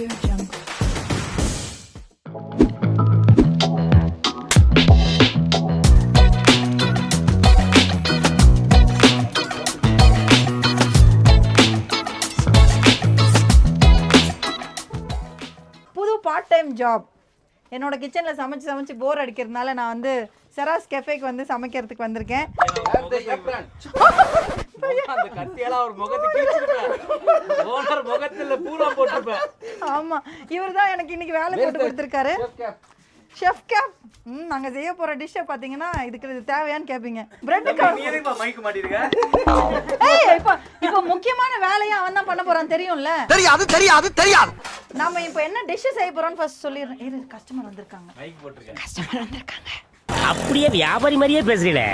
புது part time job. என்னோட கிச்சனில் சமைச்சு போர் அடிக்கிறதுனால நான் வந்து செராஸ் கெஃபேக்கு வந்து சமைக்கிறதுக்கு வந்திருக்கேன். ஆமா, இவர் தான் எனக்கு இன்னைக்கு வேலை போட்டு கொடுத்துருக்காரு. Chef cap. நாங்க செய்ய போற டிஷ்ஷை பாத்தீங்கன்னா இதுக்கு தேவையான்னு கேப்பீங்க. பிரெட் இப்போ முக்கியமான வேலையை அவன் தான் பண்ண போறான், தெரியும்ல? தெரியாது. நாம இப்போ என்ன டிஷ் செய்ய போறோம்னு ஃபர்ஸ்ட் சொல்லிடுறேன். கஸ்டமர் வந்திருக்காங்க. அப்படியே வியாபாரி மாதிரியே பேசுறீங்களே.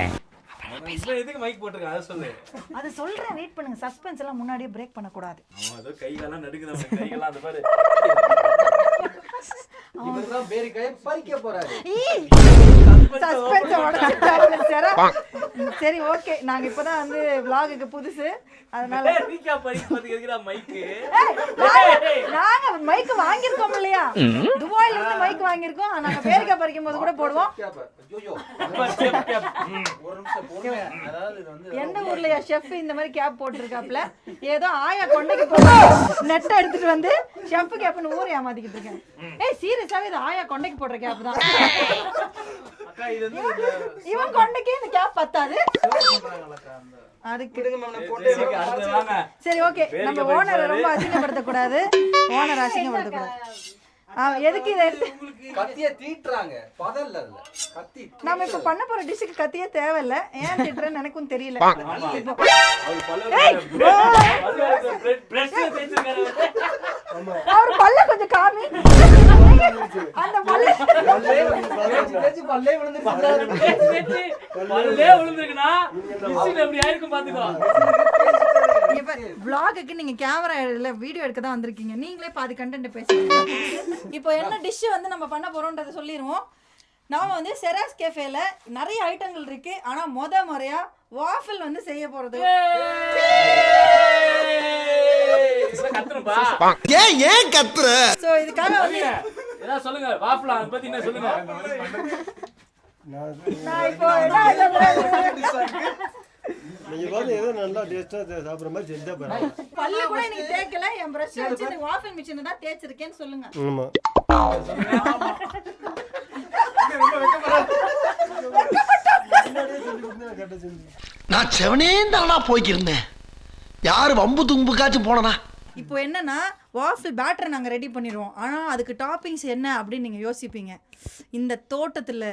எதுக்கு மைக் போட்டுருக்க அத சொல்லு. அது சொல்றேன், வெயிட் பண்ணுங்க. சஸ்பென்ஸ் எல்லாம் முன்னாடியே பிரேக் பண்ண கூடாது. அதோ கையெல்லாம் நடுக்குது, நம்ம கையெல்லாம் அந்த பாரு. இவர்தான் பேரி கையை பறிக்க போறாரு. சஸ்பென்ஸ் சரி, ஓகே. நாங்க இப்பதான் வந்து vlog-க்கு புதுசு, அதனால ரீகா பறிக்கிறதுக்கு எதுக்குடா மைக்? நாங்க மைக் வாங்கிருக்கோம் இல்லையா? துபாயில இருந்து மைக் வாங்கிருக்கோம். நாங்க பேரிக்கா பறிக்கும்போது கூட போடுவோம். ஐயோ ஒரு நிமிஷம் பொறுமையா. அதாவது இது வந்து எந்த ஊர்லயா ஷெஃப் இந்த மாதிரி கேப் போட்டுருக்காப்ல? ஏதோ ஆயா கொண்டைக்கு போட்டு நெட் எடுத்துட்டு வந்து ஷெஃப் கேப்னு ஊர் ஏமாத்திக்கிட்டு இருக்கேன். சீரியஸாவே இது ஆயா கொண்டைக்கு போடுற கேப் தான். அக்கா இது வந்து இவன் கொண்டைக்கு இந்த கேப் பத்தாது. அதுக்கு சரி, ஓகே. நம்ம ஓனரை ரொம்ப அசிங்கப்படுத்த கூடாது. ஓனர் அசிங்கப்படுத்த கூடாது. எதுக்கு இதை கத்திய தீட்டுறாங்க? பதல்ல இல்ல, கத்தி. நம்ம இப்ப பண்ண போற டிஷ்க்கு கத்தியே தேவையில்ல. ஏன் திட்டுறேன்னு எனக்கும் தெரியல. அவர் பல்ல கொஞ்சம் காமி. அந்த பல்ல பல்லே விழுந்து பல்லே விழுந்துருக்குனா மிஷின் எப்படி ஆயிருக்கும் பாத்துக்கோ. vlog-க்கு நீங்க கேமரா இல்ல வீடியோ எடுக்க தான் வந்திருக்கீங்க. நீங்களே பாதி கண்டென்ட் பேசுறீங்க. இப்போ என்ன டிஷ் வந்து நம்ம பண்ண போறோம்ன்றத சொல்லிடுவோம். நாம வந்து செராஸ் கேஃபேல நிறைய ஐட்டங்கள் இருக்கு. ஆனா முறையா வாஃபிள் வந்து செய்ய போறது. ஏன் கத்துற? சோ இதுக்காக வந்து ஏதாவது சொல்லுங்க. வாஃபிள் அத பத்தி என்ன சொல்லுங்க. நான் இப்போ நீங்க பாத்து ஏதோ நல்லா டேஸ்டா சாப்பிடுற மாதிரி செஞ்சா பாருங்க. பல்ல கூட எனக்கு தேய்க்கல. என் பிரஷ் வச்சு இந்த வாஃபிள் மிஷினை தான் தேய்ச்சிருக்கேன்னு சொல்லுங்க. ஆமா. நான் செவனே தானா போய்க்கிருந்தேன். யாரு வம்பு தும்புக்காச்சும் போனனா? இப்போ என்னன்னா வாஃபிள் பேட்டர் நாங்கள் ரெடி பண்ணிடுவோம். ஆனால் அதுக்கு டாப்பிங்ஸ் என்ன அப்படின்னு நீங்கள் யோசிப்பீங்க. இந்த தோட்டத்தில்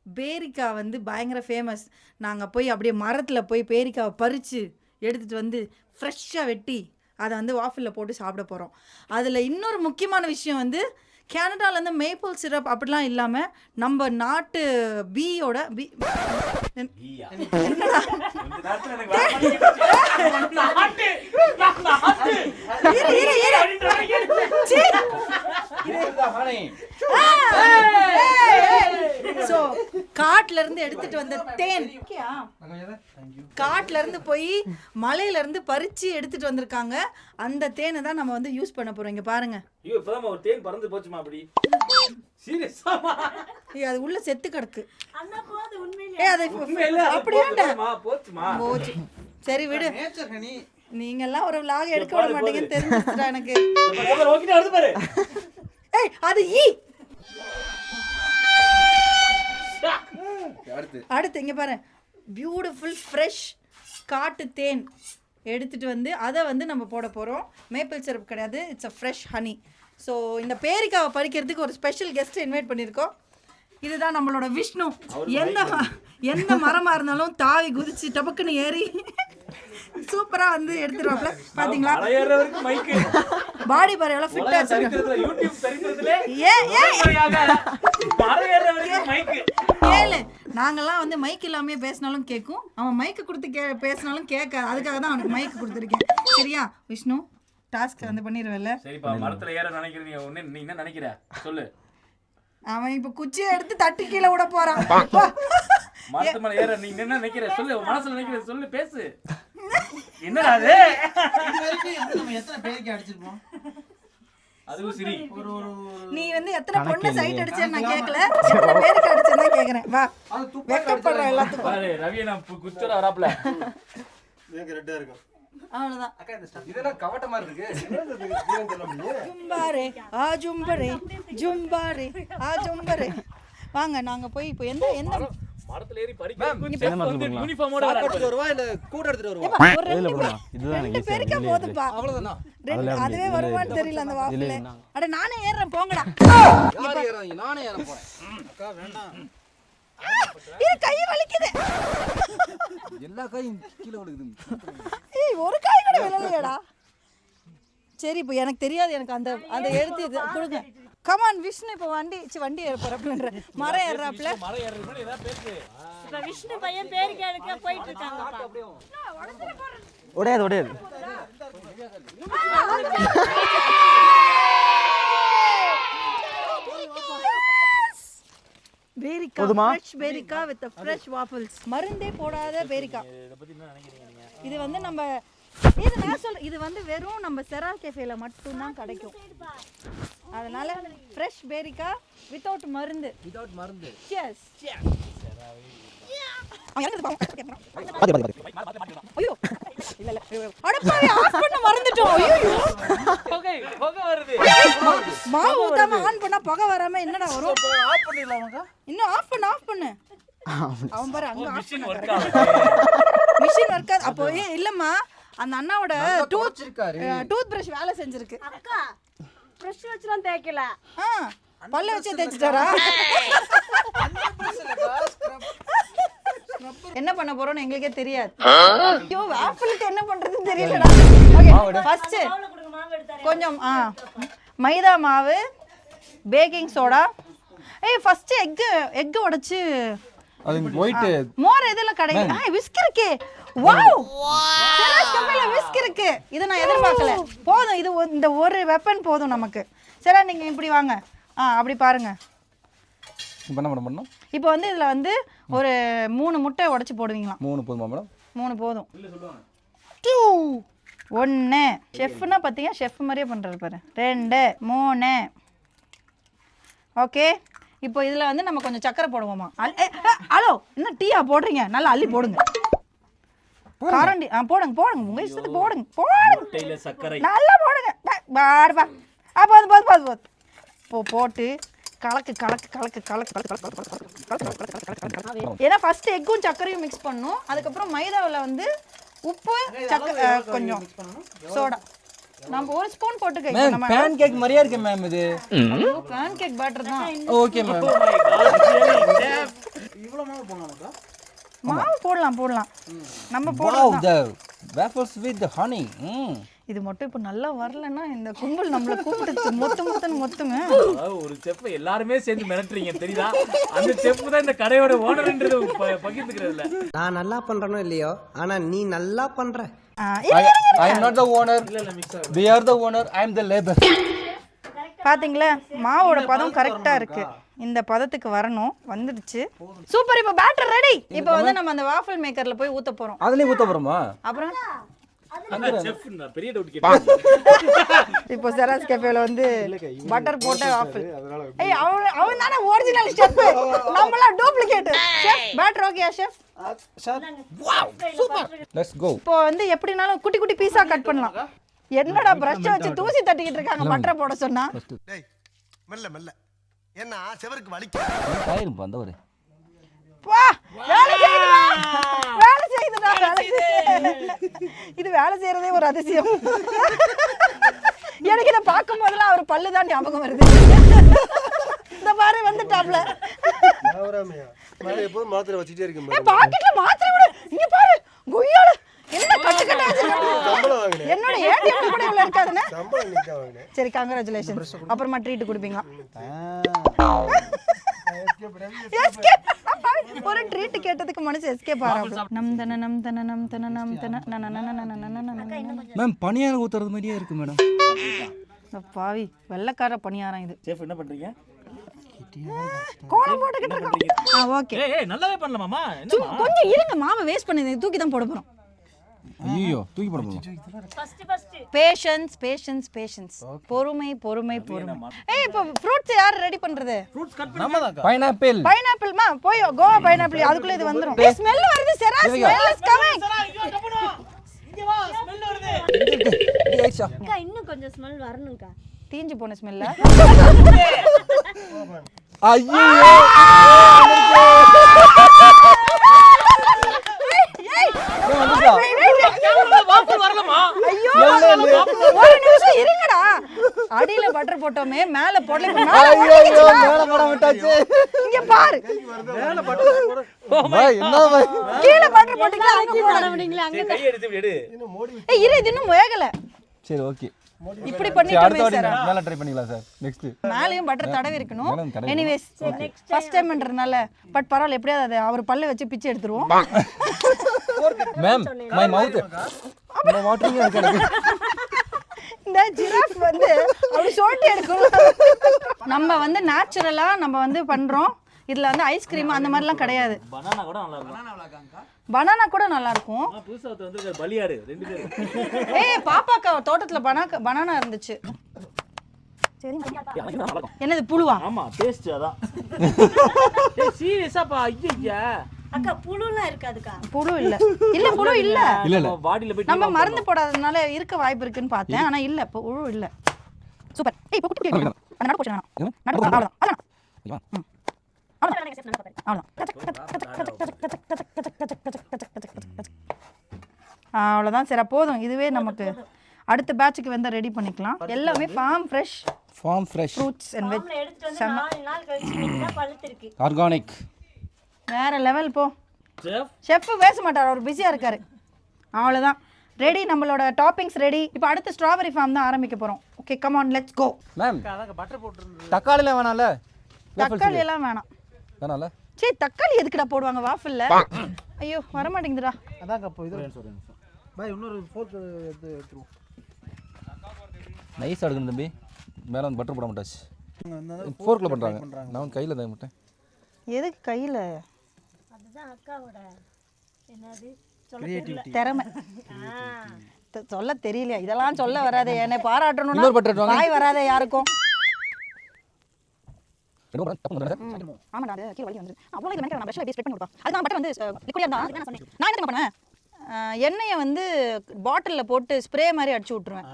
பேரிக்காய் வந்து பயங்கர ஃபேமஸ். நாங்கள் போய் அப்படியே மரத்தில் போய் பேரிக்காவை பறித்து எடுத்துகிட்டு வந்து ஃப்ரெஷ்ஷாக வெட்டி அதை வந்து வாஃபிளில் போட்டு சாப்பிட போகிறோம். அதில் இன்னொரு முக்கியமான விஷயம் வந்து கனடாலேருந்து மேப்பிள் சிரப் அப்படிலாம் இல்லாமல் நம்ம நாட்டு பீயோட காட்டுல இருந்து எடுத்துட்டு வந்த தேன், காட்டுல இருந்து போய் மலையில இருந்து பறிச்சு எடுத்துட்டு வந்திருக்காங்க. அந்த தேனை தான் நம்ம வந்து யூஸ் பண்ண போறோம். இங்க பாருங்க. ஐயோ, இப்பதான் ஒரு தேன் பறந்து போச்சுமா அப்படி? சீரியஸாமா? அது உள்ள செத்து கிடக்கு. அண்ணா போது உண்மையிலே. அது உண்மையிலே அப்படியேடா போச்சுமா. போச்சு. சரி விடு. Nature honey. நீங்க எல்லாம் ஒரு vlog எடுக்க விட மாட்டீங்கன்னு தெரிஞ்சிருச்சுடா எனக்கு. ஓகே அடுத்து பாரு. அது அடுத்து இங்க பாரு. பியூட்டிஃபுல் ஃப்ரெஷ் காட்டு தேன் எடுத்துட்டு வந்து அதை வந்து நம்ம போட போறோம். மேப்பிள் சிரப் கிடையாது, it's a fresh honey. So இந்த பேரிக்காவை பறிக்கிறதுக்கு ஒரு ஸ்பெஷல் கெஸ்ட் இன்வைட் பண்ணியிருக்கோம். இதுதான் நம்மளோட விஷ்ணு. எந்த மரமாக இருந்தாலும் தாவி குதிச்சு டபக்குன்னு ஏறி சூப்பரா வந்து எடுத்துருவாப்ல. பாத்தீங்களா பாடி பாரு எவ்வளவு ஃபிட்டா இருக்கு. யூடியூப் சரித்திரத்திலே கேளு. நாங்கெல்லாம் வந்து மைக் இல்லாம பேசினாலும் கேட்கும், அவன் மைக்கு கொடுத்து பேசினாலும் கேட்காது. அதுக்காக தான் அவனுக்கு மைக் கொடுத்துருக்கேன். சரியா விஷ்ணு? டாஸ்க் வந்து பண்ணிடுவேன்ல. சரிப்பா. மரத்துல ஏற நினைக்கிறீங்க, நீ என்ன நினைக்கிற சொல்லு. அவன் இப்ப குச்சியை எடுத்து தட்டி கீழே விட போறான். மரத்து மேல ஏற நீ என்ன நினைக்கிற சொல்லு, மனசுல நினைக்கிற சொல்லு, பேசு. என்னடா அது? இது வரைக்கும் நம்ம எத்தனை பேருக்கு அடிச்சிருப்போம்? அதுவும் சரி. நீ வந்து எத்தனை பொண்ணு சைட் அடிச்சேன்னு நான் கேட்கல, எத்தனை பேருக்கு அடிச்சேன்னு தான் கேட்குறேன். வா, வெக்கப்படுற எல்லாத்துக்கும். பாரு ரவியை நான் குச்சோட வராப்ல. எனக்கு ரெட்டா இருக்கும். அவ்வளவுதான். இதெல்லாம் கவட்டமா இருக்கு. ஜும்பாரே ஆ ஜும்பரே, ஜும்பாரே ஆ ஜும்பரே. வாங்க நாங்க போய் இப்போ எந்த மரத்துல ஏறி பறிக்க யூனிஃபார்மோட எடுத்துட்டு வருவா இல்ல கூட எடுத்துட்டு வருவா? ஏப்பா, ஒரு ரெண்டு பேருக்கா போதும்பா. அவ்வளவுதானா? அதுவே வருமான்னு தெரியல அந்த வாஃபில். அட நானே ஏறுறேன் போங்கடா. யார் ஏறாதீங்க, நானே ஏற போறேன். அக்கா வேண்டாம். இது கை வலிக்குது. எல்லா கையும் கீழே விழுகுது. ஏய் ஒரு காய் கூட விழலையடா. சரி இப்போ எனக்கு தெரியாது, எனக்கு அந்த அதை எடுத்து கொடுங்க. கமான் விஷ்ணு இப்போ வண்டி ஏற போறப்பலன்ற மரம் ஏறாப்ல. மரம் ஏறுறது முன்னாடி ஏதாவது பேசு. இப்ப விஷ்ணு பையன் பேருக்கு எடுக்க போயிட்டு இருக்காங்கப்பா. உடையாது பேரிக்கா, ஃப்ரெஷ் பேரிக்கா வித் ஃப்ரெஷ் வாஃபிள்ஸ். மருந்தே போடாத பேரிக்கா. இத பத்தி என்ன நினைக்கிறீங்க நீங்க? இது வந்து இது வந்து வெறும் நம்ம செரா கேஃபேல மட்டும் தான் கிடைக்கும். அதனால ஃப்ரெஷ் பேரிக்கா வித்தவுட் மருந்து. எஸ் ஐயோ இல்ல அடப்பாவி ஆஃப் பண்ண மறந்துட்டோம். ஐயோ புகை வருது. மாவு ஊத்தாம ஆன் பண்ணா புகை வராம என்னடா வரும்? ஆஃப் பண்ணிடலாமாக்கா? இன்னும் ஆஃப் பண்ணு. அவன் பாரு அங்க ஆஃப் மிஷின் பண்ண ஒர்க் ஆகுது. மிஷின் ஒர்க் ஆகுது. அப்போ இல்லம்மா அந்த அண்ணாவோட டூத் பிரஷ் வேலை செஞ்சிருக்கு. அக்கா பிரஷ் வச்சுலாம் தேய்க்கல. பல்ல வச்சே தேய்ச்சிட்டாரா? என்ன பண்ண போறோம்னு எங்களுக்கே தெரியாது. ஐயோ வாஃபிளுக்கு என்ன பண்றதுன்னு தெரியலடா. ஓகே ஃபர்ஸ்ட் கொஞ்சம் மைதா மாவு, பேக்கிங் சோடா. ஃபர்ஸ்ட் எக் உடைச்சு அது ஒயிட் மோர் இதெல்லாம் கிடைக்கும். விஸ்க் இருக்கு. வாவ் செராஸ் கம்பெனில விஸ்க் இருக்கு. இத நான் எதிர்பார்க்கல. போதும், இது இந்த ஒரு வெப்பன் போதும் நமக்கு. சரி நீங்க இப்படி வாங்க. அப்படி பாருங்க. இப்போ என்ன பண்ணணும்? இப்போ வந்து இதுல வந்து ஒரு 3 முட்டை உடைச்சு போடுவீங்களா? 3 போதுமா மேடம்? 3 போதும். 2 1 ஷெஃப்னா பாத்தீங்க, ஷெஃப் மாதிரியே பண்றாரு பாரு. 2 3 ஓகே. இப்போ இதுல வந்து நம்ம கொஞ்சம் சக்கரை போடுவோமா? ஹலோ என்ன டீயா போடுறீங்க? நல்லா அள்ளி போடுங்க. காரண்டி போடுங்க உங்க இஷ்டத்துக்கு போடுங்க. சக்கரை நல்லா போடுங்க. பாடுபா போது போட்டு கலக்கு. ஏன்னா ஃபர்ஸ்ட் எக்கும் சக்கரையும் மிக்ஸ் பண்ணும். அதுக்கப்புறம் மைதாவில் வந்து உப்பு சக்கரை கொஞ்சம் சோடா நம்ம ஒரு ஸ்பூன் போட்டுக்க. நம்ம பேன் கேக் மாதிரியா இருக்கு மேம் இது. பேன் கேக் பேட்டர் தான். Okay ma'am. இவ்வளவு மாவு போடலாமாக்கா? மாவு போடலாம். நம்ம போடலாம். the waffles with the honey. இது மட்டும் இப்போ நல்லா வரலன்னா இந்த கும்பல் நம்மள கூப்பிட்டு மொத்துங்க. ஒரு செஃப் எல்லாருமே சேர்ந்து மிரட்டுறீங்க தெரியுதா? அந்த செஃப் தான் இந்த கடையோட ஓனர்ன்றது பகிர்ந்துக்கிறதுல. நான் நல்லா பண்றனோ இல்லையோ, ஆனா நீ நல்லா பண்ற. I am not the owner. They are the owner. I am the labor. பாத்தீங்களா மாவோட பதம் கரெக்டா இருக்கு. இந்த பதத்துக்கு வரணும். வந்துடுச்சு. சூப்பர். இப்போ பேட்டர் ரெடி. இப்போ வந்து நம்ம அந்த வாஃபிள் மேக்கர்ல போய் ஊத்த போறோம். அதுலயே ஊத்த போறோமா? அப்புறம் அந்த செஃப் நான் பெரிய டவுட் கேட்டேன். இப்போ செராஸ் கேஃபேல வந்து பட்டர் போட்ட வாஃபிள். அவன் தானே ஒரிஜினல் ஷெஃப். நம்மலாம் டூப்ளிகேட். ஷெஃப் பேட்டர் ஓகேயா chef? Wow super. Let's go. இப்போ வந்து எப்படினாலும் குட்டி பீஸா கட் பண்ணலாம். என்னடா பிரஷ் வச்சு தூசி தட்டிக்கிட்டு இருக்காங்க பட்டர் போட சொன்னா. டேய் மெல்ல என்ன செவருக்கு வலிக்கு. டயரும் வந்தவரே. வா வேலை செய்யுதுடா. இது வேலை செய்யறதே ஒரு அதிசயம். எனக்கு இதை பார்க்கும் போதெல்லாம் அவர் பல்லு தான் ஞாபகம் வருது. இந்த பாரு வந்துட்டாப்ல. எப்போதும் மாத்திரை வச்சுட்டே இருக்கேன். பாக்கெட்ல மாத்திரை விட இங்க பாரு கொய்யால என்ன கட்டு வச்சிருக்காங்க. என்னோட ஏடிஎம் கூட இவ்வளவு இருக்காதுனே. சரி கங்க்ராச்சுலேஷன்ஸ். அப்புறமா ட்ரீட் கொடுப்பீங்களா? ஒரு ட்ரீட் கேட்டதுக்கு மனசு எஸ்கேப் ஆறாப்ல. நம் தன மேம் பனியாரம் ஊத்துறது மாதிரியே இருக்கு மேடம். பாவி வெள்ளக்கார பணியாரம் இது. செஃப் என்ன பண்றீங்க? கோலம் போட்டுக்கிட்டு இருக்கோம். ஓகே ஏய் நல்லாவே பண்ணலாமாமா? கொஞ்சம் இருங்க, மாவை வேஸ்ட் பண்ணி தூக்கி தான் போட போறோம். ஐயோ தூக்கி போட முடியும். ஃபர்ஸ்ட் பேஷன்ஸ் பேஷன்ஸ் பேஷன்ஸ் பொறுமை பொறுமை பொறுமை. ஏய் இப்போ ஃப்ரூட்ஸ் யார் ரெடி பண்றது? பைனாப்பிள். பைனாப்பிள்மா போய் கோவா பைனாப்பிள் அதுக்குள்ள இது வந்துரும். ஸ்மெல் வருது சரா, ஸ்மெல் இஸ் கமிங். அக்கா இன்னும் கொஞ்சம் ஸ்மெல் வரணும்க்கா. தீஞ்சு போன ஸ்மெல்ல. ஐயோ ஒரு நிமிஷம் இருங்கடா. அடியில பட்டர் போட்டோமே மேல போடல. மேல போட விட்டாச்சு. இங்க பாரு. மேல பட்டர் பாய் என்ன பாய் கீழ பட்டர் போட்டீங்களா அங்க போட முடியல அங்க கை எடுத்து இப்படி எடு. இன்னும் மோடி ஏய் இரு இது இன்னும் வேகல. சரி ஓகே. இப்படி அடுத்த பண்ணிட்டோமே வாட்டி சார். மேல ட்ரை பண்ணிக்கலாம் சார். நெக்ஸ்ட் மேலயும் பட்டர் தடவி இருக்கணும். மேல தடவி எனிவேஸ் ஃபர்ஸ்ட் டைம்ன்றனால பட் பரவாயில்ல எப்படியாவது அதை அவர் பல்ல வச்சு பிச்சை எடுத்துருவோம். மேம் மை மவுத் நம்ம வாட்டரிங் இருக்கு எனக்கு. இந்த ஜிராஃப் வந்து அப்படி சோட்டி எடுக்கணும். நம்ம வந்து நேச்சுரலா நம்ம வந்து பண்றோம். இதுல வந்து ஐஸ்கிரீம் அந்த மாதிரிலாம் கிடையாது. பனானா கூட நல்லா இருக்கும். பனானா கூட நல்லா இருக்கும். புதுசா வந்து பலியாடு 2 பேரும். ஏய் பாப்பாக்கா தோட்டத்துல பனானா இருந்துச்சு. சரி என்னது புழுவா? ஆமா டேஸ்ட் அதான். ஏய் சீரியஸா பா ஐயா. அக்கா புழுலாம் இருக்காதுக்கா. புழு இல்ல இல்ல புழு இல்ல இல்ல பாடியில போய் நம்ம மருந்து போடாதனால இருக்க வாய்ப்பு இருக்குன்னு பார்த்தேன். ஆனா இல்ல புழு இல்ல. சூப்பர். ஏய் இப்போ குட்டி குட்டி அந்த நடு போச்சு வேணாம். நடு போச்சு அவ்வளவுதான். அவ்வளவுதான். அவ்வளோதான் சரி போதும். இதுவே நமக்கு அடுத்த பேட்சுக்கு வந்து ரெடி பண்ணிக்கலாம். எல்லாமே farm fresh fruits and veg. மாமல எடுத்து வந்து 4 நாள் கழிச்சு நீங்க பழுத்திருக்கு. ஆர்கானிக். வேற லெவல் போ. செஃப் ஷெஃப் பேச மாட்டார், அவர் பிஸியாக இருக்காரு. அவ்வளோதான் ரெடி. நம்மளோட டாப்பிங்ஸ் ரெடி. இப்போ அடுத்து ஸ்ட்ராபெரி ஃபார்ம் தான் ஆரம்பிக்க போகிறோம். Okay come on let's go. Ma'am butter போட்டுருந்தது. தக்காளிலாம் வேணாம்ல? தக்காளி எல்லாம் வேணாம். வேணாம்ல? சரி தக்காளி எதுக்குடா போடுவாங்க வாஃபில்ல? ஐயோ வர மாட்டேங்குதுடா. அதாங்க அப்போ இது பாய் இன்னொரு ஃபோர்க் எடுத்துருவோம். நைஸ் எடுக்கணும் தம்பி. மேலே வந்து பட்டர் போட மாட்டாச்சு. ஃபோர்க்கில் பண்ணுறாங்க. நான் கையில் தான் மாட்டேன். எதுக்கு கையில்? அதுதான் அக்காவோட என்னது திறமை. சொல்ல தெரியல. இதெல்லாம் சொல்ல வராது. என்னை பாராட்டணும்னா இன்னொரு பட்டர் எடுத்து வாங்க. வாய் வராத யாருக்கும். ஆமாடா அது கீழே வலி வந்துரு. அவ்வளோ இது மென்டல் நான் பிரஷ்ல அப்படியே ஸ்ப்ரெட் பண்ணி கொடுப்பா. அதுதான் பட்டர் வந்து லிக்விடா இருந்தா அதுக்கு நான் சொன்னேன். நான் என்ன பண்ணுவேன்? எண்ணெயை வந்து பாட்டிலில் போட்டு ஸ்ப்ரே மாதிரி அடிச்சு விட்ருவேன்.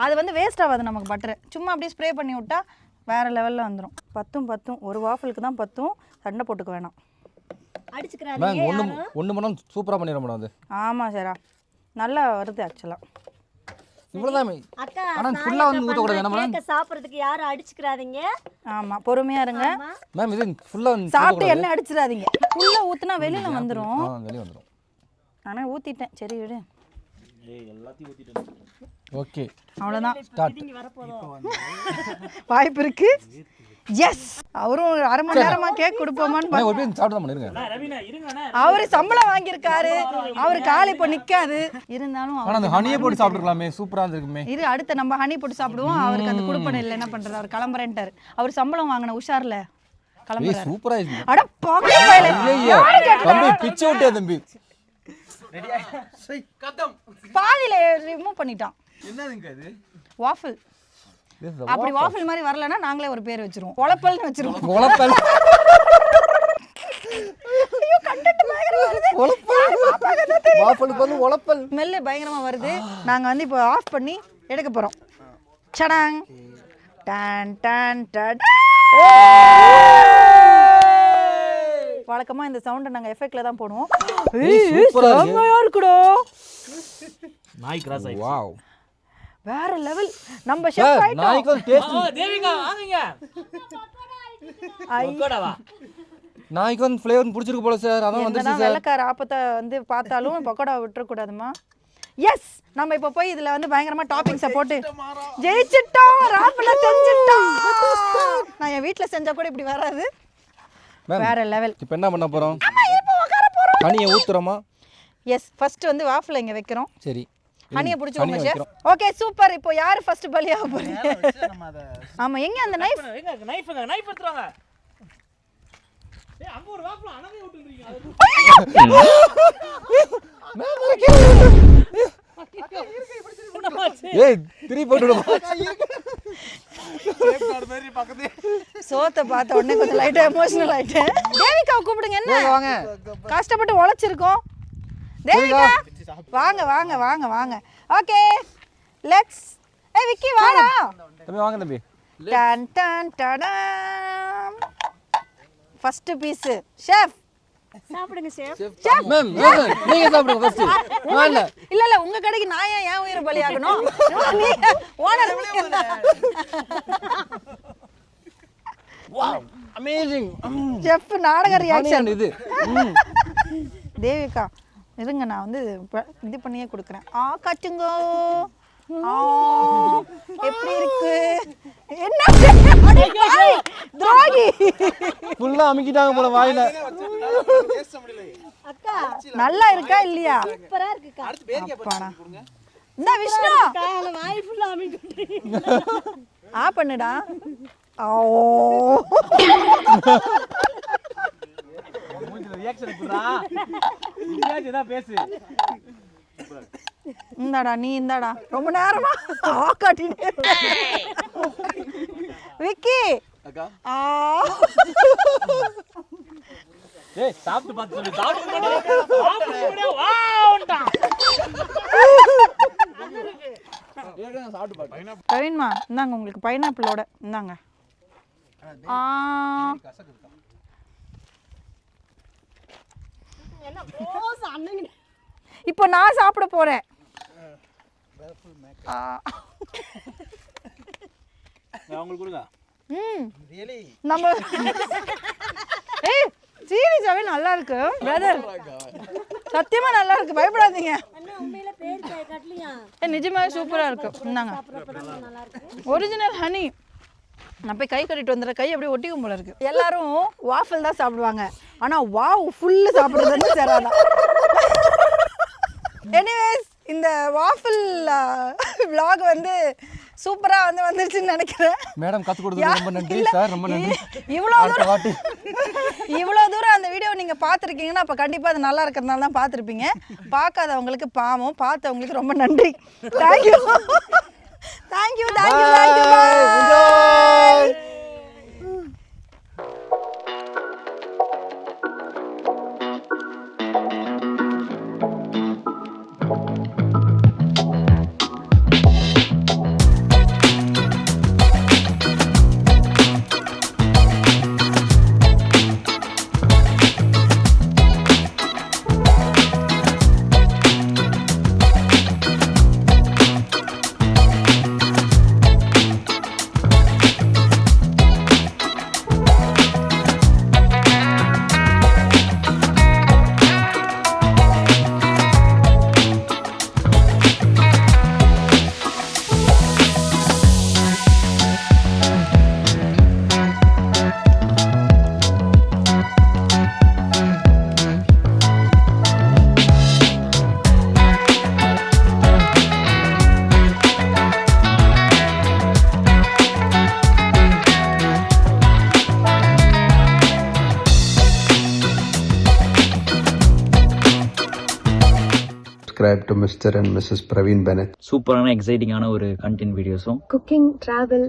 அது வந்து வேஸ்ட் ஆகாது நமக்கு பட்டர். சும்மா அப்படியே ஸ்ப்ரே பண்ணி விட்டா வேற லெவலில் வந்துடும். பத்தும் ஒரு வாஃபலுக்கு தான் பத்தும். சண்டை போட்டுக்க வேணாம். அடிச்சுக்கறாங்க. மேம் ஒன்று மணி சூப்பராக பண்ணிட மேடம் அது. ஆமாம் சாரா நல்லா வருது ஆக்சுவலாக. இவ்வளோதான். அக்கா ஆனால் ஃபுல்லாக வந்து ஊற்றக்கூடாது என்ன மேடம்? கேக்க சாப்பிடுறதுக்கு யாரும் அடிச்சுக்கறாதீங்க. ஆமாம் பொறுமையாக இருங்க. மேம் இது ஃபுல்லாக வந்து சாப்பிட்டு எண்ணெய் அடிச்சிடாதீங்க. உள்ளே ஊற்றுனா வெளியில் வந்துடும். வெளியே வந்துடும். ஆனால் ஊற்றிட்டேன். சரி விடு. ஏய் எல்லாத்தையும் ஊத்திட்டேன். ஓகே அவ்வளோதான். ஸ்டார்ட். வாய்ப்பு இருக்கு. எஸ் அவரும் ஒரு அரை மணி நேரமா கேக் கொடுப்போமான்னு மேம் ஒரு பேர் சாப்பிட்டு தான் பண்ணிருங்க. ரவினா இருங்கண்ணே. அவரு சம்பளம் வாங்கியிருக்காரு. அவரு காலி இப்போ நிக்காது. இருந்தாலும் ஆனால் அந்த ஹனியை போட்டு சாப்பிட்டுருக்கலாமே. சூப்பராக இருந்திருக்குமே. இது அடுத்து நம்ம ஹனி போட்டு சாப்பிடுவோம். அவருக்கு அந்த குடுப்பனை இல்லை. என்ன பண்றது? அவர் கிளம்புறேன்ட்டாரு. அவர் சம்பளம் வாங்கின உஷார்ல கிளம்புறாரு. சூப்பராக இருக்கு. அட பாக்கெட் பையில ஐயா தம்பி பிச்சை விட்டே தம்பி. பாதியில ரிமூவ் பண்ணிட்டான். என்னதுங்க இது? வாஃபிள். அப்படி வாஃபிள் மாதிரி வரலன்னா நாங்களே ஒரு பேர் வச்சிருவோம். உழப்பல்னு வச்சிருவோம். உழப்பல். ஐயோ கண்டென்ட் பயங்கரமா வருது. வாஃபலுக்கு வந்து உழப்பல். ஸ்மெல் பயங்கரமா வருது. நாங்க வந்து இப்போ ஆஃப் பண்ணி எடுக்க போறோம். சடாங் டான் டான் டான். வழக்கமா இந்த சவுண்டை நாங்க எஃபெக்ட்ல தான் போடுவோம். செம்மையா இருக்குடா. நாய் கிராஸ் ஆயிடுச்சு. வாவ் வேற லெவல். நம்ம ஷெஃப் ஆயிட்டோம். நாய்க்கு டேஸ்ட். தேவிகா வாங்குங்க. பக்கோடாவா? நாய்க்கு வந்து ஃப்ளேவர் பிடிச்சிருக்கு போல சார். அதான் வந்துருச்சு என்னதான் சார். வெள்ளக்கார ஆப்பத்தை வந்து பார்த்தாலும் பக்கோடா விட்டுற கூடாதுமா. எஸ் நம்ம இப்போ போய் இதுல வந்து பயங்கரமா டாப்பிங்ஸை போட்டு ஜெயிச்சிட்டோம். ராஃபில செஞ்சிட்டோம். நான் என் வீட்ல செஞ்சா கூட இப்படி வராது. வேற லெவல். இப்போ என்ன பண்ண போறோம்? இப்போ உட்கார போறோம். ஹனியை ஊத்துறோமா? எஸ் ஃபர்ஸ்ட் வந்து வாஃபில் இங்க வைக்கிறோம். சரி ஹனியை பிடிச்சோங்க ஷெஃப். Okay super. இப்போ யாரு ஃபர்ஸ்ட் பலியாக போறீங்க? ஆமா எங்க அந்த நைஃப்? எங்க நைஃப் எடுத்துறாங்க. ஏய் அங்க ஒரு வாப்ல அனவே விட்டுறீங்க. ஏய் திருப்பி போட்டு விடுமா சோத்தை பார்த்த உடனே கொஞ்சம் லைட்டா எமோஷனல் ஆயிட்டேன். தேவிகாவை கூப்பிடுங்க. என்ன வாங்க கஷ்டப்பட்டு உழைச்சிருக்கோம். தேவிகா வாங்க வாங்க வாங்க வாங்க. Okay let's. ஏய் விக்கி வாடா. தம்பி வாங்க தம்பி. டன் டன் டடாம். First piece chef. சாப்பிடுங்க ஷெஃப். மேம் நீங்க சாப்பிடுங்க ஃபர்ஸ்ட். வாங்க. இல்ல உங்க கடைக்கு நான் ஏன் உயிரை பலியாகணும்? நீ ஓனர். Wow amazing. ஷெஃப் நாடக ரியாக்ஷன் இது. தேவிகா இருங்க, நான் வந்து இது பண்ணியே கொடுக்குறேன். கட்டுங்க. எப்படி இருக்கு? என்ன துரோகி ஃபுல்லா அமுக்கிட்டாங்க போல வாயில. அக்கா நல்லா இருக்கா இல்லையா? சூப்பரா இருக்குக்கா. அப்பாடா. இந்த விஷ்ணு வாய் ஃபுல்லா அமிக்கிட்டு பண்ணுடா. மூஞ்சில ரியாக்ஷன் குடுறா. இங்கேயே ஏதா பேசு. இந்தாடா நீ இந்தாடா. ரொம்ப நேரமா காட்டிட்டே விக்கி. அக்கா ஏய் சாப்பிட்டு பார்த்து சொல்லு. சாப்பிட்டு வாவ்டா. பிரவீன்மா இந்தாங்க உங்களுக்கு பைனாப்பிளோட இந்தாங்க. இப்போ நான் சாப்பிட போறேன். உங்களுக்கு கொடுங்க. நம்ம ஏய் சீரியஸாவே நல்லா இருக்கு பிரதர். சத்தியமா நல்லா இருக்கு, பயப்படாதீங்க. அண்ணா உண்மையில பேர் கட்டலையா? நிஜமாவே சூப்பரா இருக்கு. இந்தாங்க நல்லா இருக்கு. Original honey. நான் போய் கை கட்டிட்டு வந்துடுறேன். கை அப்படியே ஒட்டிக்கும் போல இருக்கு. எல்லாரும் வாஃபிள் தான் சாப்பிடுவாங்க, ஆனா வாவ் ஃபுல்லு சாப்பிடுறது சேராதான். எனிவேஸ் இந்த வாஃபிள் vlog வந்து சூப்பரா வந்துருச்சுன்னு நினைக்கிறேன். மேடம் கத்து கொடுத்தது ரொம்ப நன்றி சார். ரொம்ப நன்றி. இவ்வளோ தூரம் அந்த வீடியோ நீங்க பார்த்துருக்கீங்கன்னா அப்போ கண்டிப்பா அது நல்லா இருக்கிறதுனால தான் பார்த்துருப்பீங்க. பார்க்காதவங்களுக்கு பாவம், பார்த்தவங்களுக்கு ரொம்ப நன்றி. Thank you thank you thank you thank you. Subscribe to Mr. and Mrs. Praveen Bennett. சூப்பரான எக்ஸைட்டிங்கான ஒரு கண்டென்ட் வீடியோஸும், குக்கிங், டிராவல்,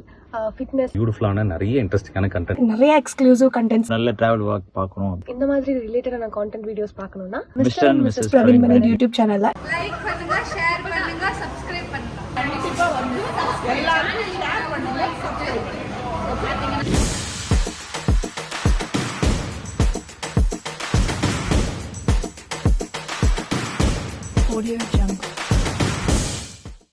ஃபிட்னஸ், பியூட்டிஃபுல்லான நிறைய இன்ட்ரெஸ்டிங்கான கண்டென்ட், நிறைய எக்ஸ்க்ளூசிவ் கண்டென்ட்ஸ், நல்ல டிராவல் வாக் பார்க்கணும், இந்த மாதிரி ரிலேட்டடான கான்டென்ட் வீடியோஸ் பார்க்கணும்னா mister and missus Praveen Bennet YouTube சேனல்ல லைக் பண்ணுங்க, ஷேர் பண்ணுங்க, சப்ஸ்கிரைப் பண்ணுங்க. கண்டிப்பா வந்து எல்லாரும் ஷேர் பண்ணுங்க, சப்ஸ்கிரைப் பண்ணுங்க. Audio Jungle.